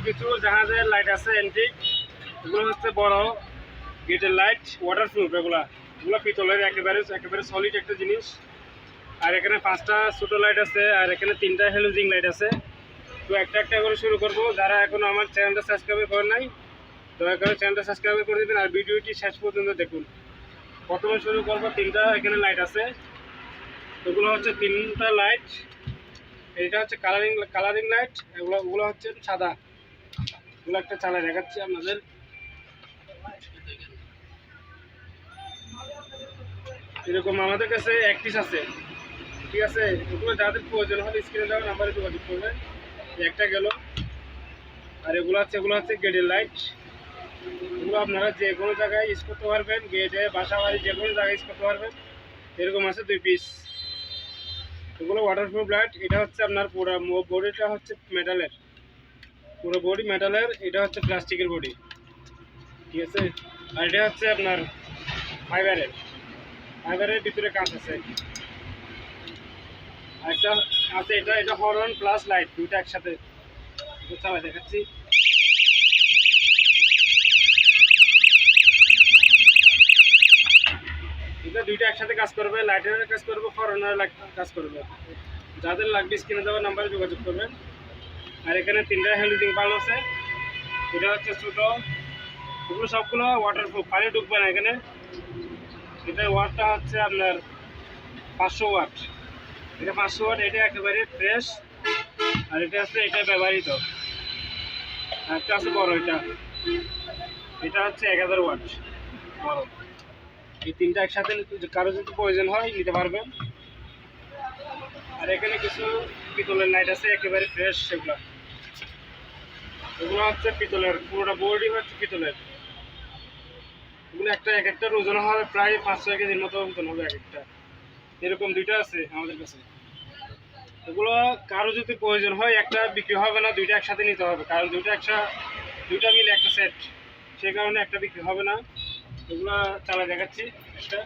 কিছু জাহাজের লাইট আছে এন্টিক, এগুলো হচ্ছে বড় গেটের লাইট, ওয়াটারপ্রুফ। এগুলো পিতলের, একেবারে সলিড একটা জিনিস। আর এখানে 5টা ছোটো লাইট আছে, আর এখানে 3টা হ্যালোজিং লাইট আছে। তো একটা একটা করে শুরু করবো। যারা এখনো আমার চ্যানেলটা সাবস্ক্রাইব করেন নাই, দয়া করে চ্যানেলটা সাবস্ক্রাইব করে দেবেন আর ভিডিওটি শেষ পর্যন্ত দেখুন। প্রথমে শুরু করবো, 3টা এখানে লাইট আছে। এগুলো হচ্ছে 3টা লাইট। এইটা হচ্ছে কালারিং লাইট, ওগুলো হচ্ছে সাদা। এগুলো একটা চালায় দেখাচ্ছি আপনাদের। এরকম আমাদের কাছে 1 পিস আছে, ঠিক আছে। এগুলো যাদের প্রয়োজন হবে স্ক্রিনে দেওয়া নাম্বারে যোগাযোগ করবেন। একটা গেল। আর এগুলো হচ্ছে গেটের লাইট। এগুলো আপনারা যে কোনো জায়গায় ইউজ করতে পারবেন, গেটে, বাসা বাড়ি, যে কোনো জায়গায় ইউজ করতে পারবেন। এরকম আছে 2 পিস। এগুলো ওয়াটারপ্রুফ লাইট। এটা হচ্ছে আপনার পুরো বডিটা হচ্ছে মেটালের, পুরো বডি মেটালের, এটা হচ্ছে প্লাস্টিকের বডি, ঠিক আছে। আর এটা হচ্ছে আপনার ফাইবারের ভিতরে কাঁচ আছে। আর একটা আছে, এটা হর্ন প্লাস লাইট, দুইটা একসাথে চালাই দেখাচ্ছি। এটা দুইটা একসাথে কাজ করবে, লাইটের কাজ করবে, হর্নের কাজ করবে। যাদের লাগবে স্ক্রিনে দেওয়া নাম্বারে যোগাযোগ করবেন। আর এখানে 3টা হ্যালোজিং বাল্ব আছে। এটা হচ্ছে ছোটো, এগুলো সবগুলো ওয়াটারপ্রুফ, পানি ঢুকবে না এখানে। এটার ওয়াটটা হচ্ছে আপনার 500 ওয়াট। এটা 500 ওয়াট, এটা একেবারে ফ্রেশ। আর এটা ব্যবহৃত। একটা আছে বড়, এটা হচ্ছে 1000 ওয়াট বড়। এই 3টা একসাথে কারো যদি প্রয়োজন হয় নিতে পারবেন। আর এখানে কিছু পিতলের লাইট আছে, একেবারে ফ্রেশ। এগুলো হচ্ছে পিতলের, পুরোটা বডি হচ্ছে পিতলের। এগুলো এক একটার ওজন হবে প্রায় 500 কেজির মতো ওজন হবে এক একটা। এরকম 2টা আছে আমাদের কাছে। এগুলো কারো যদি প্রয়োজন হয়, একটা বিক্রি হবে না, 2টা একসাথে নিতে হবে। কারণ 2টা মিলে একটা সেট, সেই কারণে একটা বিক্রি হবে না। এগুলো চালা দেখাচ্ছি একটা।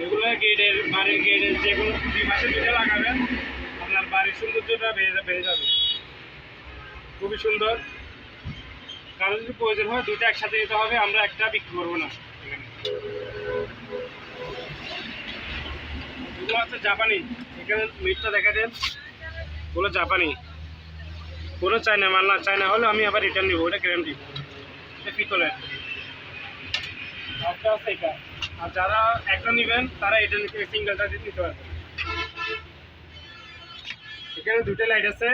এগুলো বাড়ির গেটের যে কোনো 2 মাসে 2টা লাগাবেন, আপনার বাড়ির সৌন্দর্যটা বেড়ে যাবে। খুবই সুন্দর। কারো যদি প্রয়োজন হয় 2টা একসাথে নিতে হবে, আমরা একটা বিক্রি করবো না। এগুলো হচ্ছে জাপানি, এখানে মিটটা দেখা দেন। ওগুলো জাপানি, কোনো চায়না মাল না। চায়না হলে আমি আবার রিটার্ন দিব, ওটা গ্যারান্টি। এটা পিতলের। একটা আছে এটা। আর যারা একটা নেবেন তারা এটা সিঙ্গেলটা নিতে পারবেন। এখানে 2টা লাইট আছে,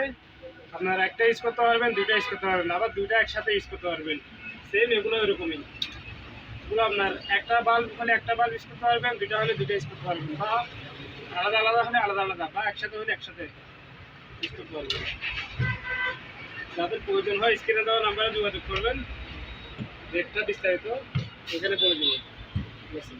আপনার একটা ইউজ করতে পারবেন, 2টা ইউজ করতে পারবেন, আবার 2টা একসাথে ইউজ করতে পারবেন। সেম এগুলো এরকমই। এগুলো আপনার একটা বাল্ব হলে একটা বাল্ব ইউজ করতে পারবেন, 2টা হলে 2টা ইউজ করতে পারবেন, বা আলাদা আলাদা হলে আলাদা, বা একসাথে হলে একসাথে ইউজ করতে পারবেন। যাদের প্রয়োজন হয় স্ক্রিনে দেওয়া নাম্বারে যোগাযোগ করবেন। রেটটা বিস্তারিত এখানে বলে দেবো, ঠিক আছে।